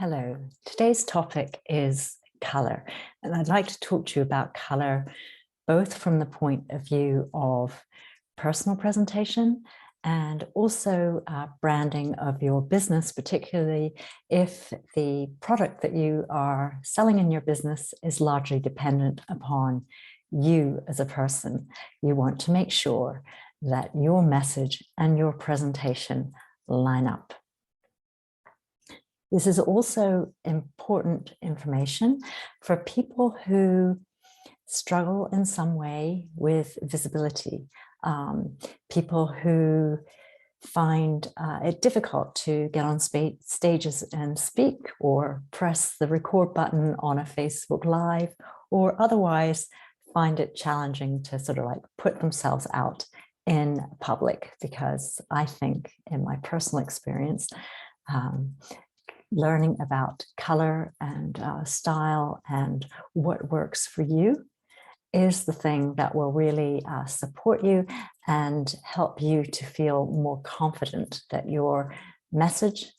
Hello, today's topic is color, and I'd like to talk to you about color both from the point of view of personal presentation and also branding of your business, particularly if the product that you are selling in your business is largely dependent upon you as a person. You want to make sure that your message and your presentation line up. This is also important information for people who struggle in some way with visibility, people who find it difficult to get on stages and speak or press the record button on a Facebook Live, or otherwise find it challenging to sort of like put themselves out in public, because I think in my personal experience, learning about color and style and what works for you is the thing that will really support you and help you to feel more confident that your message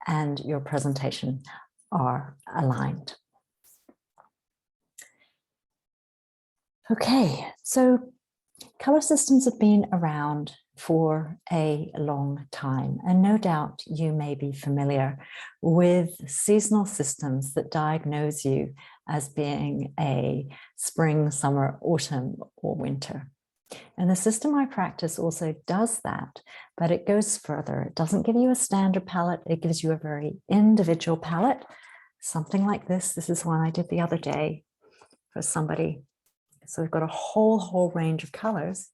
and your presentation are aligned. Okay, so color systems have been around for a long time, and no doubt you may be familiar with seasonal systems that diagnose you as being a spring, summer, autumn, or winter. And the system I practice also does that, but it goes further. It doesn't give you a standard palette, it gives you a very individual palette, something like this. This is one I did the other day for somebody. So we've got a whole range of colors.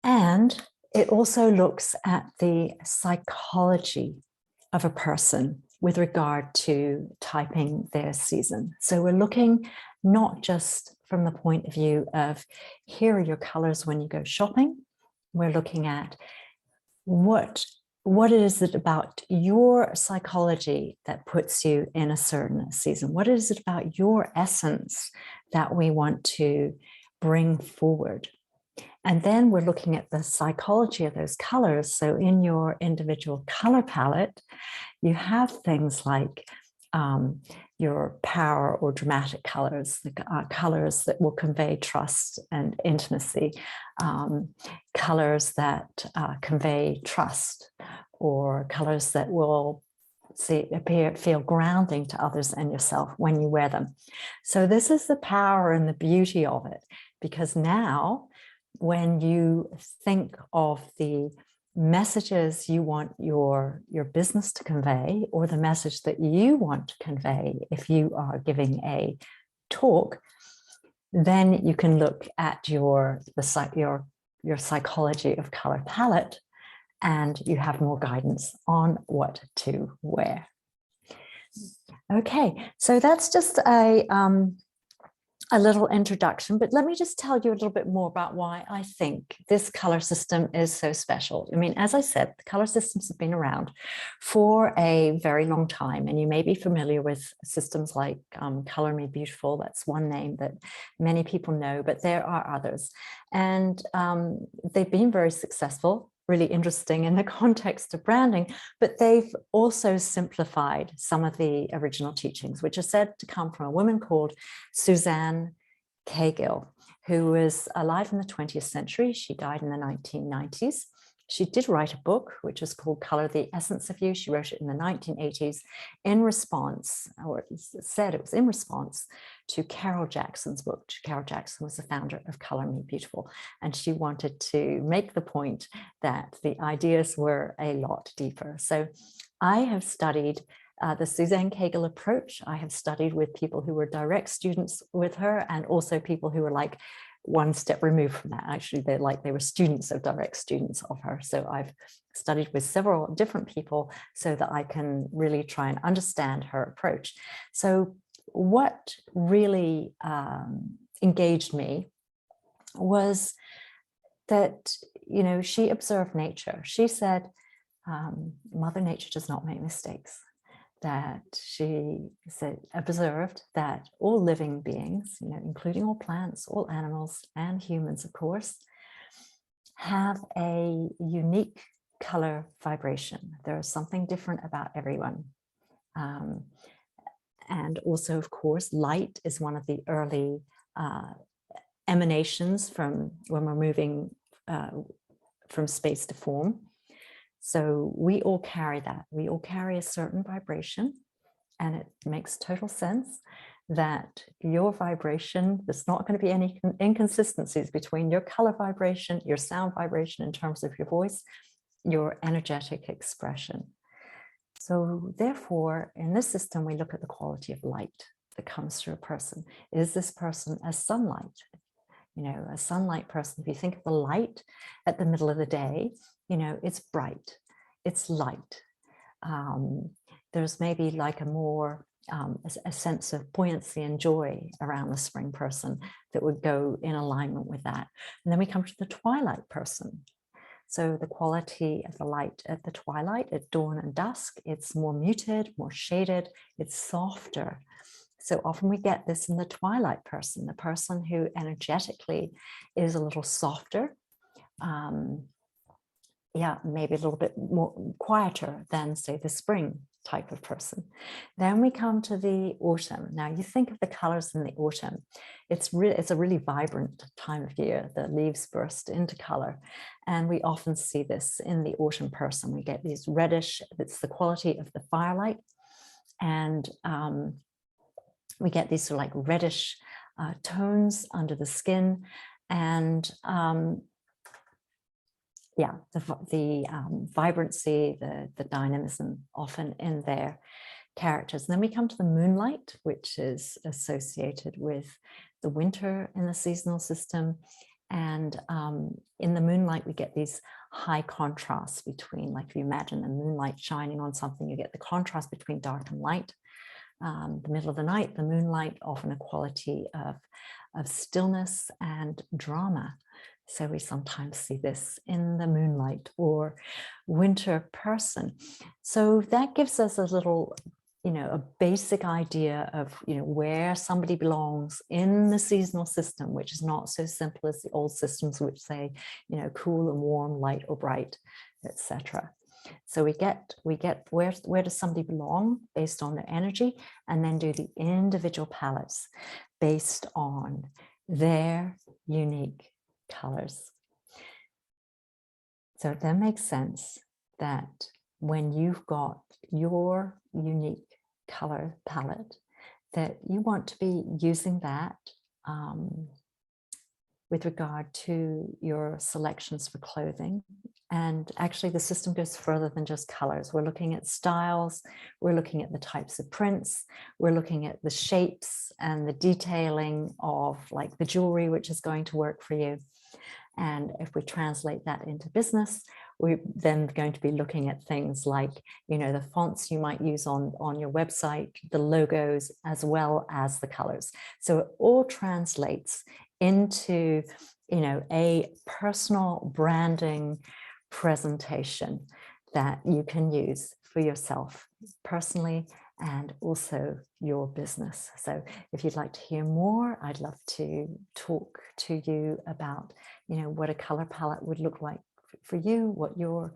And it also looks at the psychology of a person with regard to typing their season. So we're looking not just from the point of view of here are your colors when you go shopping. We're looking at what is it about your psychology that puts you in a certain season? What is it about your essence that we want to bring forward? And then we're looking at the psychology of those colors. So in your individual color palette, you have things like your power or dramatic colors, the colors that will convey trust and intimacy, colors that convey trust, or colors that will feel grounding to others and yourself when you wear them. So this is the power and the beauty of it, because now when you think of the messages you want your business to convey, or the message that you want to convey if you are giving a talk, then you can look at your psychology of color palette, and you have more guidance on what to wear. Okay, so that's just a little introduction, but let me just tell you a little bit more about why I think this color system is so special. I mean, as I said, the color systems have been around for a very long time, and you may be familiar with systems like Color Me Beautiful. That's one name that many people know, but there are others. And they've been very successful, really interesting in the context of branding, but they've also simplified some of the original teachings, which are said to come from a woman called Suzanne Cagle, who was alive in the 20th century. She died in the 1990s. She did write a book, which is called Color, the Essence of You. She wrote it in the 1980s in response, or it said it was in response to Carol Jackson's book. Carol Jackson was the founder of Color Me Beautiful, and she wanted to make the point that the ideas were a lot deeper. So I have studied the Suzanne Cagle approach. I have studied with people who were direct students with her, and also people who were like one step removed from that. Actually, they were students of direct students of her. So I've studied with several different people so that I can really try and understand her approach. So what really engaged me was that, you know, she observed nature. She said, Mother Nature does not make mistakes. That she observed that all living beings, you know, including all plants, all animals, and humans, of course, have a unique color vibration. There is something different about everyone. And also, of course, light is one of the early emanations from when we're moving from space to form. So we all carry that. We all carry a certain vibration, and it makes total sense that your vibration, there's not going to be any inconsistencies between your color vibration, your sound vibration in terms of your voice, your energetic expression. So therefore, in this system, we look at the quality of light that comes through a person. Is this person a sunlight? You know, a sunlight person, if you think of the light at the middle of the day, you know, it's bright, it's light. There's maybe like a more, a sense of buoyancy and joy around the spring person that would go in alignment with that. And then we come to the twilight person. So the quality of the light at the twilight, at dawn and dusk, it's more muted, more shaded, it's softer. So often we get this in the twilight person, the person who energetically is a little softer, yeah, maybe a little bit more quieter than, say, the spring type of person. Then we come to the autumn. Now you think of the colors in the autumn. It's a really vibrant time of year. The leaves burst into color. And we often see this in the autumn person. We get these reddish, it's the quality of the firelight. And we get these sort of like reddish tones under the skin. And yeah, the vibrancy, the dynamism often in their characters. And then we come to the moonlight, which is associated with the winter in the seasonal system. And in the moonlight, we get these high contrasts between, like if you imagine the moonlight shining on something, you get the contrast between dark and light. The middle of the night, the moonlight, often a quality of stillness and drama. So we sometimes see this in the moonlight or winter person. So that gives us a little, you know, a basic idea of, you know, where somebody belongs in the seasonal system, which is not so simple as the old systems, which say, you know, cool and warm, light or bright, etc. So we get where does somebody belong based on their energy, and then do the individual palettes based on their unique colors. So it then makes sense that when you've got your unique color palette, that you want to be using that with regard to your selections for clothing. And actually the system goes further than just colors. We're looking at styles, we're looking at the types of prints, we're looking at the shapes and the detailing of like the jewelry, which is going to work for you. And if we translate that into business, we're then going to be looking at things like, you know, the fonts you might use on your website, the logos, as well as the colors. So it all translates into, you know, a personal branding presentation that you can use for yourself personally and also your business. So if you'd like to hear more, I'd love to talk to you about, you know, what a color palette would look like for you, what your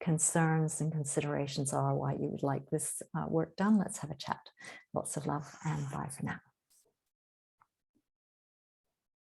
concerns and considerations are, why you would like this work done. Let's have a chat. Lots of love and bye for now.